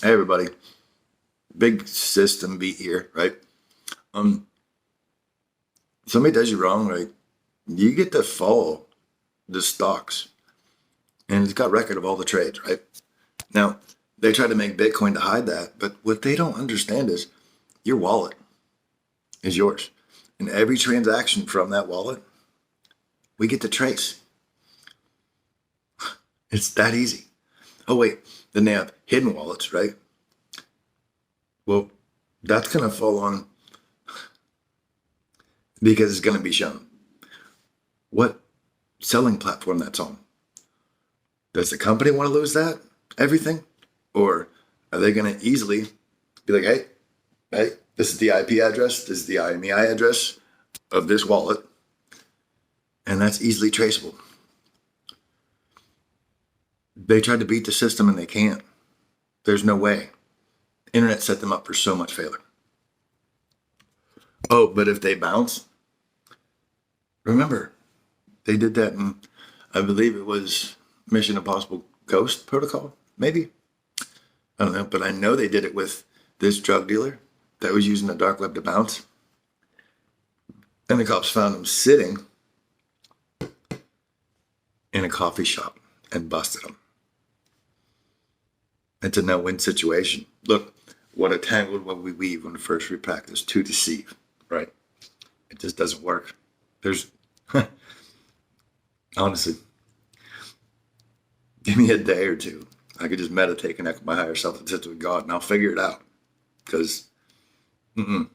Hey everybody, big system beat here, right? Um, Somebody does you wrong, right? You get to follow the stocks, and it's got record of all the trades, right? Now they try to make Bitcoin to hide that, but what they don't understand is your wallet is yours, and every transaction from that wallet we get to trace. It's that easy. Oh wait, then they have hidden wallets, right? Well, that's gonna fall on because it's gonna be shown what selling platform that's on. Does the company want to lose that everything, or are they going to easily be like, hey, this is the IP address, this is the IMEI address of this wallet, and that's easily traceable. They tried to beat the system and they can't. There's no way. Internet set them up for so much failure. Oh, but if they bounce, remember they did that in, I believe it was Mission Impossible Ghost Protocol, maybe. I don't know, but I know they did it with this drug dealer that was using the dark web to bounce. And the cops found him sitting in a coffee shop and busted him. It's a no-win situation. Look, what a tangled web we weave when first we practice to deceive, right? It just doesn't work. There's, honestly, give me a day or two. I could just meditate, connect with my higher self, and sit with God, and I'll figure it out. Because, God's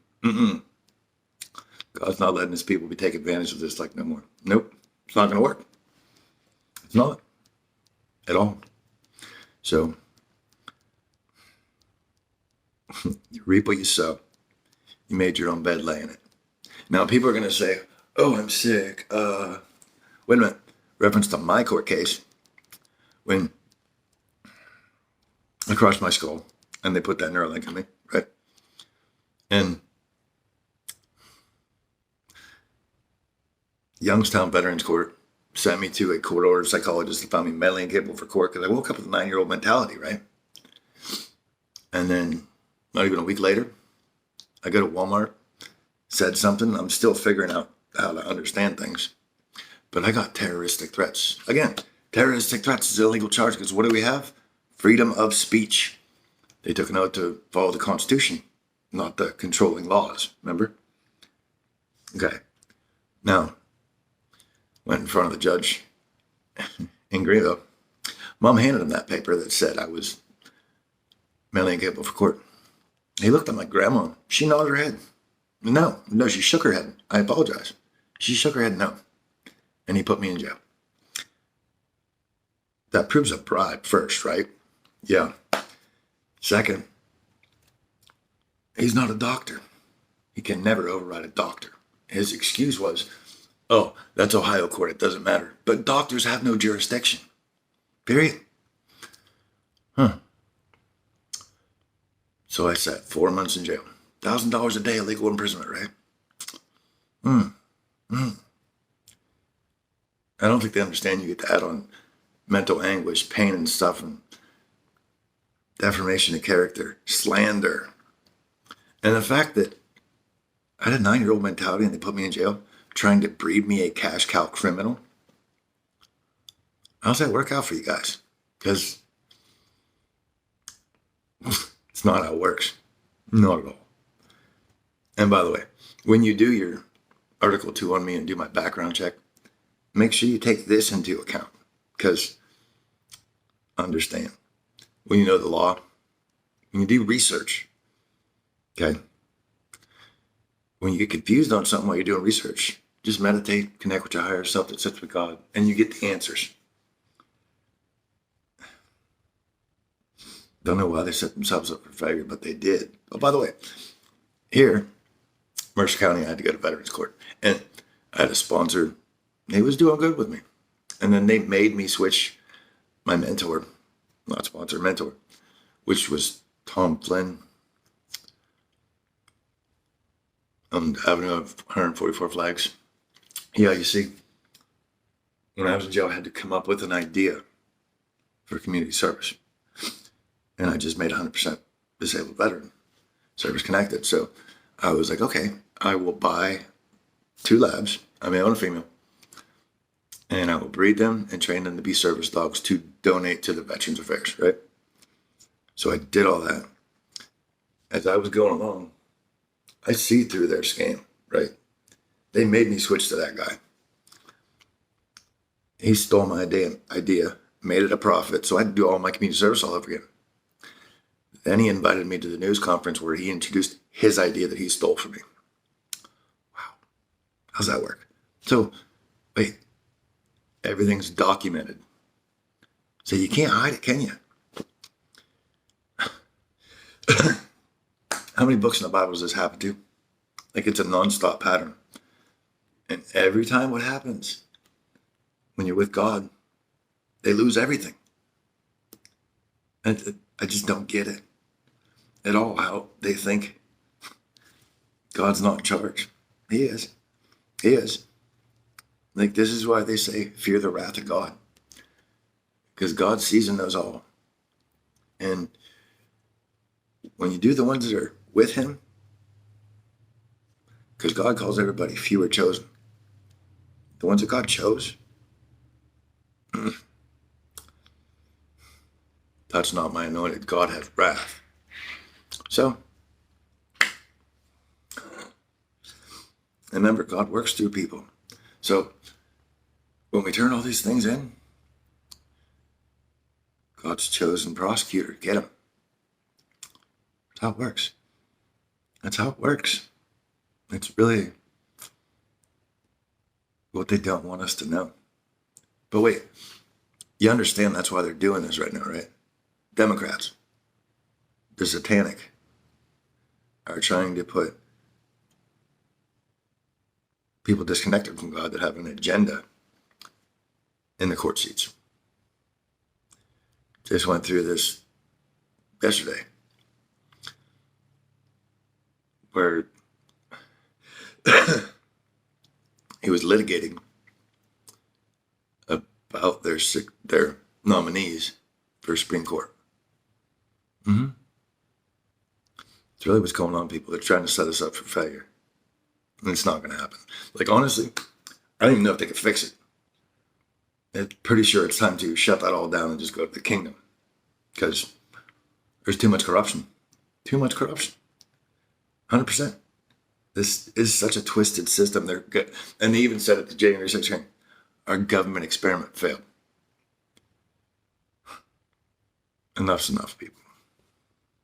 not letting his people be take advantage of this like no more. Nope, it's not going to work. It's not at all. So, you reap what you sow. You made your own bed, lay in it. Now, people are going to say, "Oh, I'm sick." Wait a minute. Reference to my court case when I crushed my skull and they put that Neuralink in me, right? And Youngstown Veterans Court sent me to a court-ordered psychologist that found me mentally incapable for court because I woke up with a 9-year-old mentality, right? And then not even a week later, I go to Walmart, said something. I'm still figuring out how to understand things. But I got terroristic threats. Again, terroristic threats is an illegal charge because what do we have? Freedom of speech. They took an oath to follow the Constitution, not the controlling laws, remember? Okay. Now, went in front of the judge in Greenville. Mom handed him that paper that said I was mentally incapable for court. He looked at my grandma. She nodded her head. No, she shook her head. I apologize. She shook her head no. And he put me in jail. That proves a bribe first, right? Yeah. Second, he's not a doctor. He can never override a doctor. His excuse was, oh, that's Ohio court. It doesn't matter. But doctors have no jurisdiction. Period. So I sat 4 months in jail. $1,000 a day illegal imprisonment, right? I don't think they understand you get to add on mental anguish, pain and suffering, defamation of character, slander. And the fact that I had a 9-year-old mentality and they put me in jail trying to breed me a cash cow criminal. How's that work out for you guys? Because it's not how it works. Not at all. And by the way, when you do your Article 2 on me and do my background check, make sure you take this into account. Because understand, when you know the law, when you do research, okay, when you get confused on something while you're doing research, just meditate, connect with your higher self that sits with God, and you get the answers. Don't know why they set themselves up for failure, but they did. Oh, by the way, here, Mercer County, I had to go to Veterans Court, and I had a sponsor. He was doing good with me. And then they made me switch my mentor, not sponsor, mentor, which was Tom Flynn on the Avenue of 144 Flags. Yeah, you see, when I was in jail, I had to come up with an idea for community service. and I just made 100% disabled veteran service connected. So I was like, okay, I will buy 2 labs, a male and a female, and I will breed them and train them to be service dogs to donate to the Veterans Affairs, right? So I did all that. As I was going along, I see through their scam, right? They made me switch to that guy. He stole my idea, made it a profit, so I had to do all my community service all over again. Then he invited me to the news conference where he introduced his idea that he stole from me. Wow. How's that work? So, wait, everything's documented. So you can't hide it, can you? How many books in the Bible does this happen to? Like it's a nonstop pattern. And every time what happens when you're with God, they lose everything. And I just don't get it at all, how they think God's not in charge. He is. He is. Like, this is why they say, fear the wrath of God. Because God sees and knows all. And when you do the ones that are with him, because God calls everybody few are chosen. The ones that God chose, touch not my anointed. God has wrath. So, remember, God works through people. So, when we turn all these things in, God's chosen prosecutor, get him. That's how it works. That's how it works. It's really what they don't want us to know. But wait, you understand that's why they're doing this right now, right? Democrats, the satanic, are trying to put people disconnected from God that have an agenda in the court seats. Just went through this yesterday, where he was litigating about their nominees for Supreme Court. It's really what's going on, people. They're trying to set us up for failure. And it's not going to happen. Like, honestly, I don't even know if they can fix it. I'm pretty sure it's time to shut that all down and just go to the kingdom. Because there's too much corruption. Too much corruption. 100%. This is such a twisted system. They're good. And they even said at the January 6th hearing, our government experiment failed. Enough's enough, people.